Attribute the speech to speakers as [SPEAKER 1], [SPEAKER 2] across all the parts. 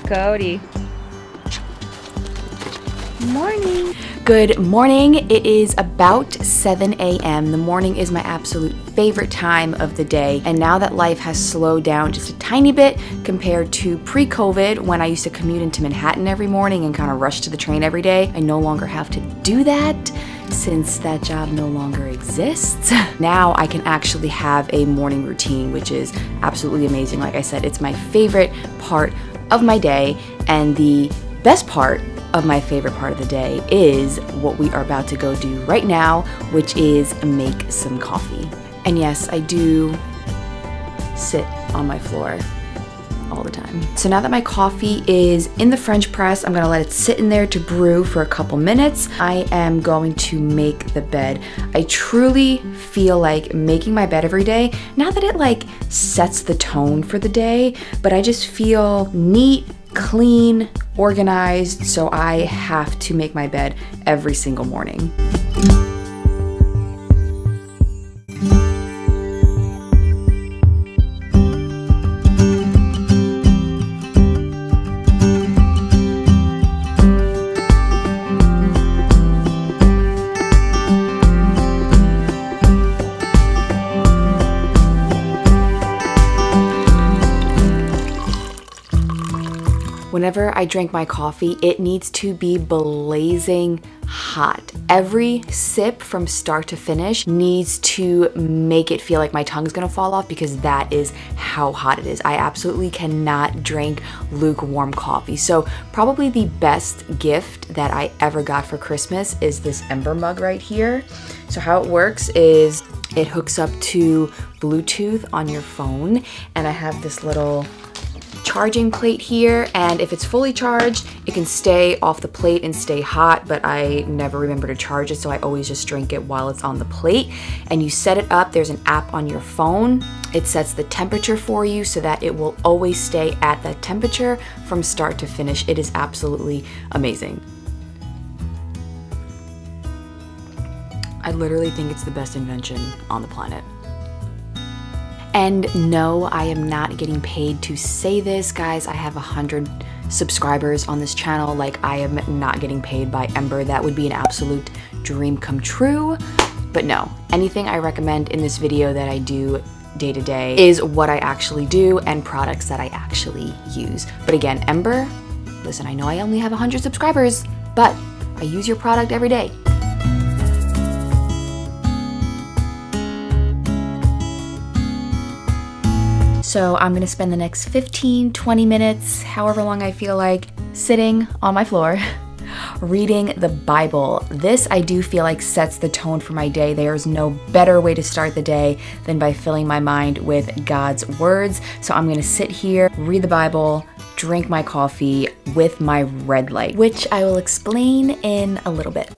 [SPEAKER 1] Cody. Morning.
[SPEAKER 2] Good morning. It is about 7 a.m. The morning is my absolute favorite time of the day. And now that life has slowed down just a tiny bit compared to pre-COVID when I used to commute into Manhattan every morning and kind of rush to the train every day, I no longer have to do that since that job no longer exists. Now I can actually have a morning routine, which is absolutely amazing. Like I said, it's my favorite part of my day, and the best part of my favorite part of the day is what we are about to go do right now, which is make some coffee. And yes, I do sit on my floor all the time. So now that my coffee is in the French press, I'm gonna let it sit in there to brew for a couple minutes. I am going to make the bed. I truly feel like making my bed every day, not that it like sets the tone for the day, but I just feel neat, clean, organized, so I have to make my bed every single morning. Whenever I drink my coffee, it needs to be blazing hot. Every sip from start to finish needs to make it feel like my tongue's gonna fall off, because that is how hot it is. I absolutely cannot drink lukewarm coffee. So probably the best gift that I ever got for Christmas is this Ember mug right here. So how it works is it hooks up to Bluetooth on your phone, and I have this little charging plate here, and if it's fully charged, it can stay off the plate and stay hot, but I never remember to charge it, so I always just drink it while it's on the plate. And you set it up, there's an app on your phone. It sets the temperature for you so that it will always stay at that temperature from start to finish. It is absolutely amazing. I literally think it's the best invention on the planet. And no, I am not getting paid to say this, guys. I have 100 subscribers on this channel. Like, I am not getting paid by Ember. That would be an absolute dream come true. But no, anything I recommend in this video that I do day to day is what I actually do and products that I actually use. But again, Ember, listen, I know I only have 100 subscribers, but I use your product every day. So I'm gonna spend the next 15-20 minutes, however long I feel like, sitting on my floor, reading the Bible. This, I do feel like, sets the tone for my day. There's no better way to start the day than by filling my mind with God's words. So I'm gonna sit here, read the Bible, drink my coffee with my red light, which I will explain in a little bit.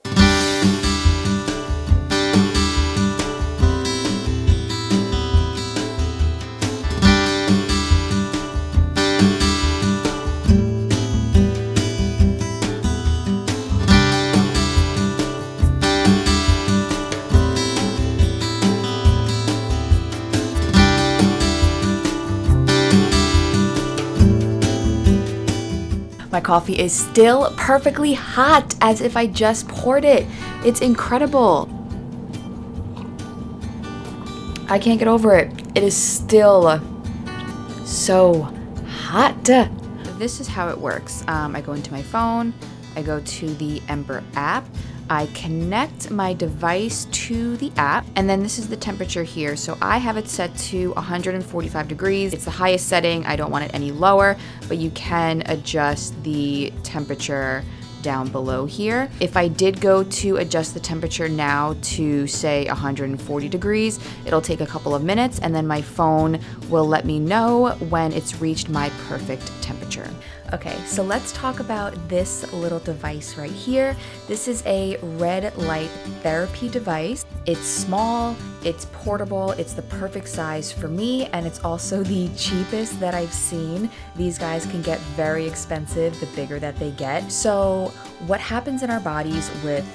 [SPEAKER 2] My coffee is still perfectly hot, as if I just poured it. It's incredible. I can't get over it. It is still so hot. This is how it works. I go into my phone, I go to the Ember app, I connect my device to the app, and then this is the temperature here. So I have it set to 145 degrees. It's the highest setting. I don't want it any lower, but you can adjust the temperature down below here. If I did go to adjust the temperature now to say 140 degrees, it'll take a couple of minutes, and then my phone will let me know when it's reached my perfect temperature. Okay, so let's talk about this little device right here. This is a red light therapy device. It's small, it's portable, it's the perfect size for me, and it's also the cheapest that I've seen. These guys can get very expensive the bigger that they get. So what happens in our bodies with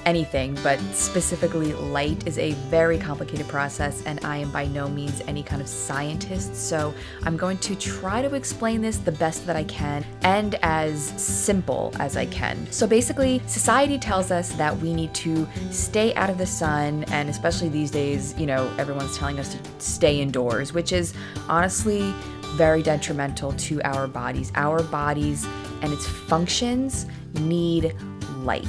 [SPEAKER 2] anything, but specifically light is a very complicated process, and I am by no means any kind of scientist, so I'm going to try to explain this the best that I can and as simple as I can. So basically, society tells us that we need to stay out of the sun, and especially these days, you know, everyone's telling us to stay indoors, which is honestly very detrimental to our bodies. Our bodies and its functions need light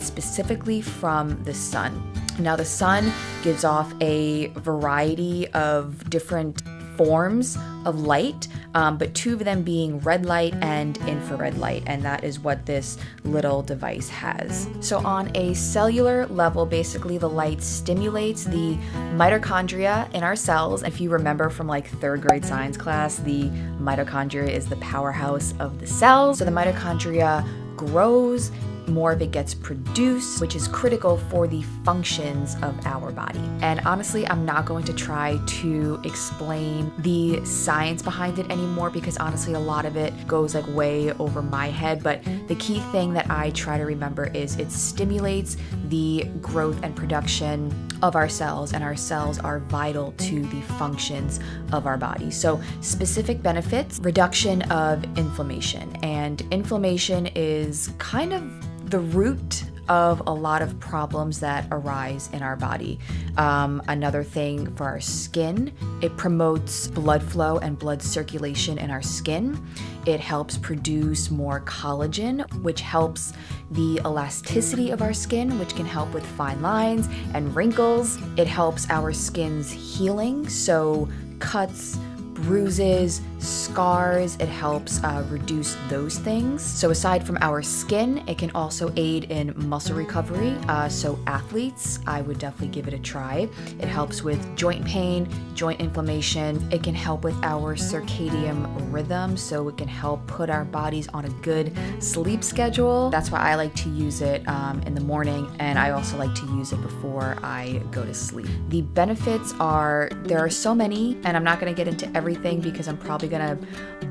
[SPEAKER 2] specifically from the sun. Now, the sun gives off a variety of different forms of light, but two of them being red light and infrared light, and that is what this little device has. So on a cellular level, basically the light stimulates the mitochondria in our cells. If you remember from like 3rd grade science class, the mitochondria is the powerhouse of the cells. So the mitochondria grows, more of it gets produced, which is critical for the functions of our body. And honestly, I'm not going to try to explain the science behind it anymore, because honestly, a lot of it goes like way over my head. But the key thing that I try to remember is it stimulates the growth and production of our cells, and our cells are vital to the functions of our body. So specific benefits: reduction of inflammation, and inflammation is kind of the root of a lot of problems that arise in our body. Another thing for our skin, it promotes blood flow and blood circulation in our skin. It helps produce more collagen, which helps the elasticity of our skin, which can help with fine lines and wrinkles. It helps our skin's healing, so cuts, bruises, scars, it helps reduce those things. So aside from our skin, it can also aid in muscle recovery. So athletes, I would definitely give it a try. It helps with joint pain, joint inflammation. It can help with our circadian rhythm, so it can help put our bodies on a good sleep schedule. That's why I like to use it in the morning, and I also like to use it before I go to sleep. The benefits are, there are so many, and I'm not gonna get into everything because I'm probably gonna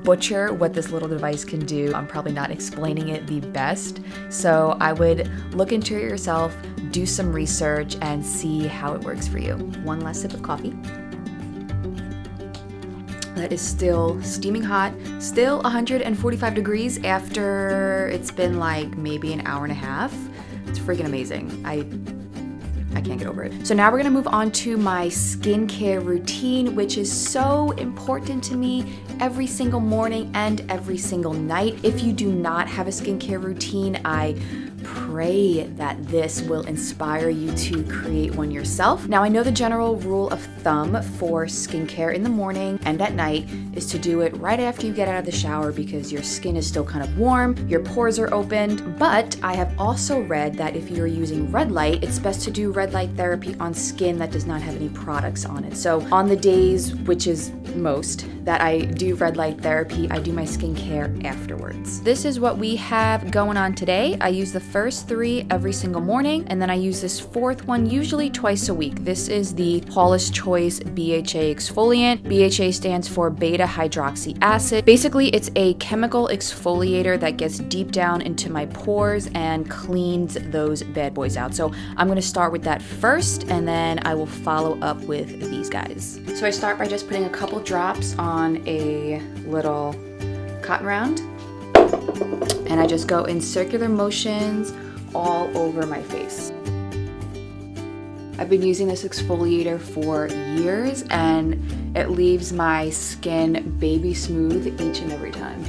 [SPEAKER 2] butcher what this little device can do. I'm probably not explaining it the best. So I would look into it yourself, do some research, and see how it works for you. One last sip of coffee. That is still steaming hot, still 145 degrees after it's been like maybe an hour and a half. It's freaking amazing. I can't get over it. So now we're gonna move on to my skincare routine, which is so important to me every single morning and every single night. If you do not have a skincare routine, I pray that this will inspire you to create one yourself. Now, I know the general rule of thumb for skincare in the morning and at night is to do it right after you get out of the shower because your skin is still kind of warm, your pores are opened, but I have also read that if you're using red light, it's best to do red light therapy on skin that does not have any products on it. So on the days, which is most, that I do red light therapy, I do my skincare afterwards. This is what we have going on today. I use the first 3 every single morning, and then I use this 4th one usually twice a week. This is the Paula's Choice BHA exfoliant. BHA stands for beta hydroxy acid. Basically, it's a chemical exfoliator that gets deep down into my pores and cleans those bad boys out. So I'm gonna start with that first, and then I will follow up with these guys. So I start by just putting a couple drops on a little cotton round, and I just go in circular motions all over my face. I've been using this exfoliator for years, and it leaves my skin baby smooth each and every time.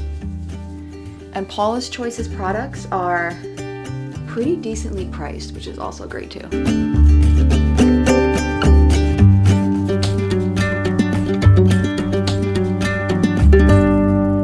[SPEAKER 2] And Paula's Choice's products are pretty decently priced, which is also great too.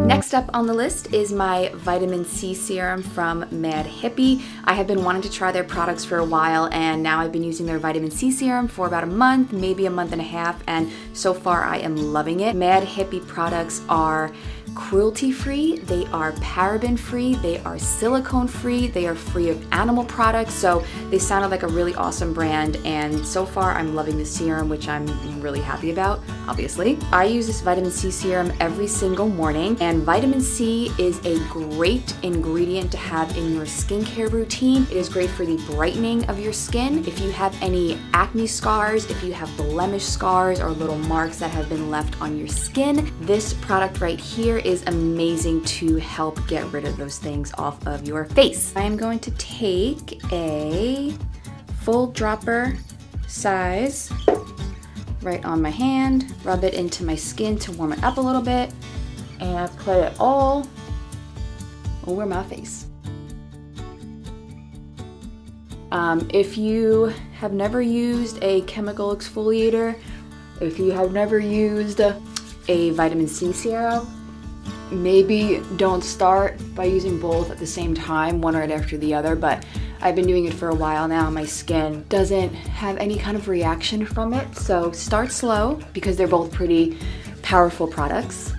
[SPEAKER 2] Next up on the list is my vitamin C serum from Mad Hippie. I have been wanting to try their products for a while, and now I've been using their vitamin C serum for about a month, maybe a month and a half, and so far I am loving it. Mad Hippie products are cruelty-free, they are paraben-free, they are silicone-free, they are free of animal products, so they sounded like a really awesome brand, and so far I'm loving the serum, which I'm really happy about, obviously. I use this vitamin C serum every single morning, and vitamin C is a great ingredient to have in your skincare routine. It is great for the brightening of your skin. If you have any acne scars, if you have blemish scars or little marks that have been left on your skin, this product right here is amazing to help get rid of those things off of your face. I am going to take a full dropper size right on my hand, rub it into my skin to warm it up a little bit, and put it all over my face. If you have never used a chemical exfoliator, if you have never used a vitamin C serum, maybe don't start by using both at the same time, one right after the other, but I've been doing it for a while now. My skin doesn't have any kind of reaction from it, so start slow because they're both pretty powerful products.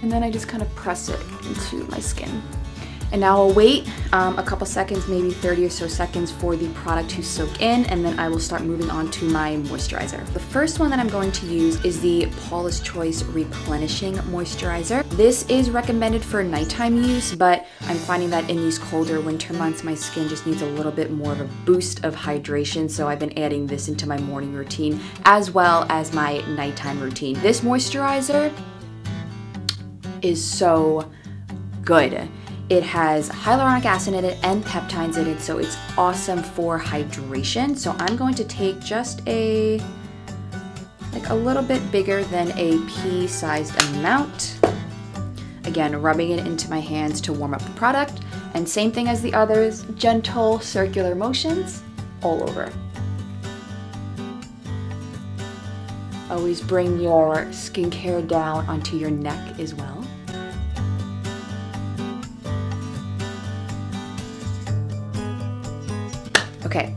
[SPEAKER 2] And then I just kind of press it into my skin. And now I'll wait a couple seconds, maybe 30 or so seconds for the product to soak in, and then I will start moving on to my moisturizer. The first one that I'm going to use is the Paula's Choice Replenishing Moisturizer. This is recommended for nighttime use, but I'm finding that in these colder winter months, my skin just needs a little bit more of a boost of hydration, so I've been adding this into my morning routine as well as my nighttime routine. This moisturizer is so good. It has hyaluronic acid in it and peptides in it, so it's awesome for hydration. So I'm going to take just a little bit bigger than a pea-sized amount. Again, rubbing it into my hands to warm up the product. And same thing as the others, gentle circular motions all over. Always bring your skincare down onto your neck as well. Okay,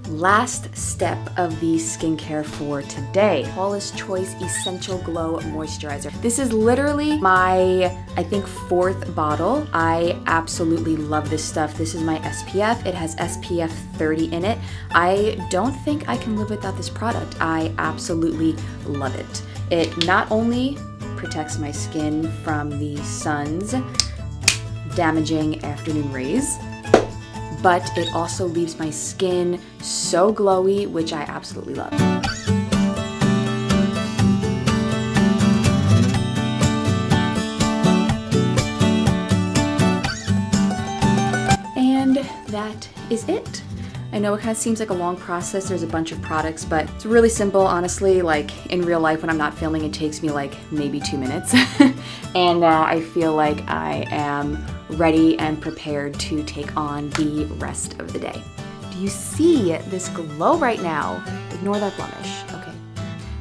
[SPEAKER 2] last step of the skincare for today. Paula's Choice Essential Glow Moisturizer. This is literally my, I think, 4th bottle. I absolutely love this stuff. This is my SPF. It has SPF 30 in it. I don't think I can live without this product. I absolutely love it. It not only protects my skin from the sun's damaging afternoon rays, but it also leaves my skin so glowy, which I absolutely love. And that is it. I know it kind of seems like a long process, there's a bunch of products, but it's really simple, honestly. Like in real life when I'm not filming, it takes me like maybe 2 minutes. And now I feel like I am ready and prepared to take on the rest of the day. Do you see this glow right now? Ignore that blemish, okay?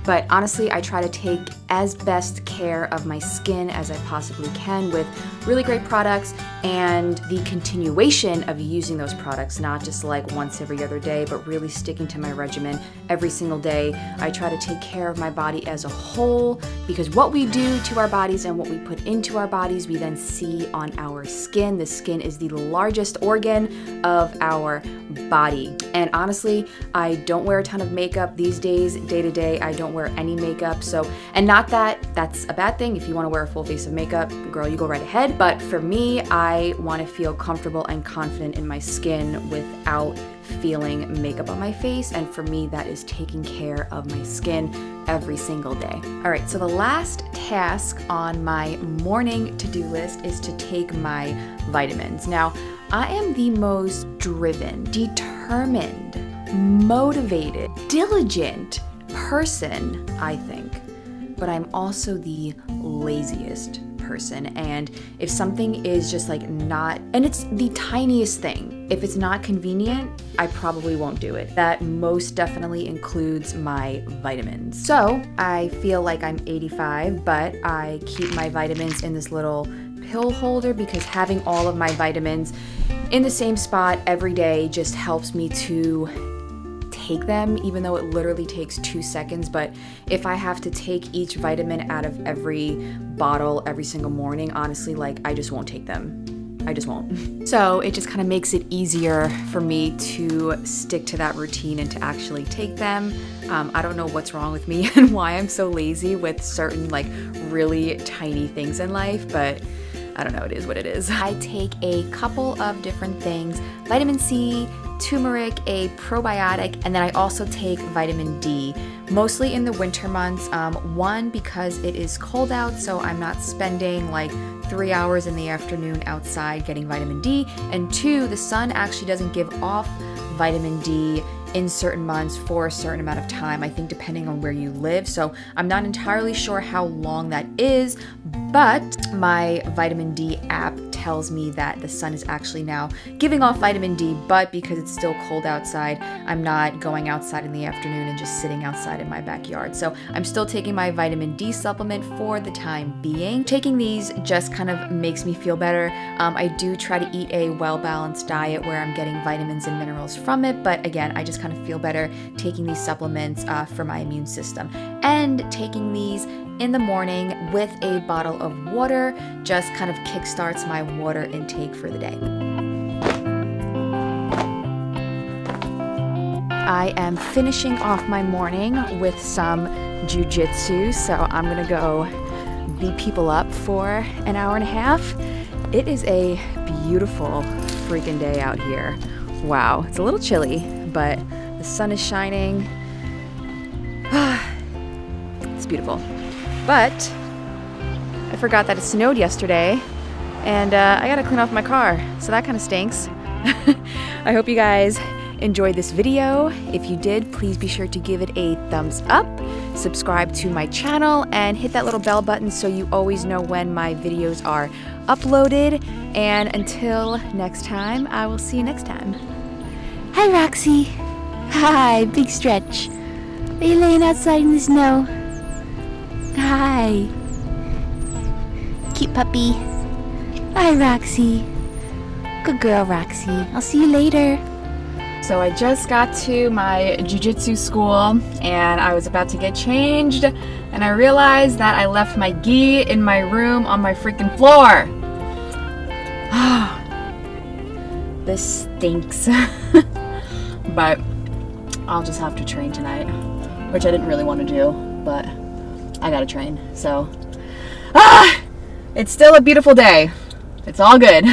[SPEAKER 2] But honestly, I try to take as best care of my skin as I possibly can with really great products and the continuation of using those products, not just like once every other day, but really sticking to my regimen every single day. I try to take care of my body as a whole because what we do to our bodies and what we put into our bodies, we then see on our skin. The skin is the largest organ of our body. And honestly, I don't wear a ton of makeup these days, day to day. I don't wear any makeup, so, and not that that's a bad thing. If you want to wear a full face of makeup, girl, you go right ahead. But for me, I want to feel comfortable and confident in my skin without feeling makeup on my face, and for me that is taking care of my skin every single day. All right, so the last task on my morning to-do list is to take my vitamins. Now, I am the most driven, determined, motivated, diligent person, I think, but I'm also the laziest person. And if something is just like not, and it's the tiniest thing, if it's not convenient, I probably won't do it. That most definitely includes my vitamins. So I feel like I'm 85, but I keep my vitamins in this little pill holder because having all of my vitamins in the same spot every day just helps me to take them, even though it literally takes 2 seconds. But if I have to take each vitamin out of every bottle every single morning, honestly, like, I just won't take them. I just won't. So it just kind of makes it easier for me to stick to that routine and to actually take them. I don't know what's wrong with me and why I'm so lazy with certain like really tiny things in life, but I don't know, it is what it is. I take a couple of different things: vitamin C, turmeric, a probiotic, and then I also take vitamin D, mostly in the winter months. One, because it is cold out, so I'm not spending like 3 hours in the afternoon outside getting vitamin D, and 2, the sun actually doesn't give off vitamin D in certain months for a certain amount of time, I think depending on where you live. So I'm not entirely sure how long that is, but my vitamin D app tells me that the sun is actually now giving off vitamin D, but because it's still cold outside, I'm not going outside in the afternoon and just sitting outside in my backyard. So I'm still taking my vitamin D supplement for the time being. Taking these just kind of makes me feel better. I do try to eat a well-balanced diet where I'm getting vitamins and minerals from it, but again, I just kind of feel better taking these supplements for my immune system. And taking these in the morning with a bottle of water just kind of kickstarts my water intake for the day. I am finishing off my morning with some jujitsu, so I'm gonna go beat people up for an hour and a half. It is a beautiful freaking day out here. Wow, it's a little chilly, but the sun is shining. It's beautiful. But I forgot that it snowed yesterday, and I gotta clean off my car, so that kind of stinks. I hope you guys enjoyed this video. If you did, please be sure to give it a thumbs up, subscribe to my channel, and hit that little bell button so you always know when my videos are uploaded. And until next time, I will see you next time. Hi, Roxy. Hi, big stretch. Are you laying outside in the snow? Hi. Cute puppy. Hi, Roxy. Good girl, Roxy. I'll see you later. So I just got to my jiu-jitsu school and I was about to get changed, and I realized that I left my gi in my room on my freaking floor. This stinks. But I'll just have to train tonight, which I didn't really want to do, but I gotta train. So it's still a beautiful day. It's all good.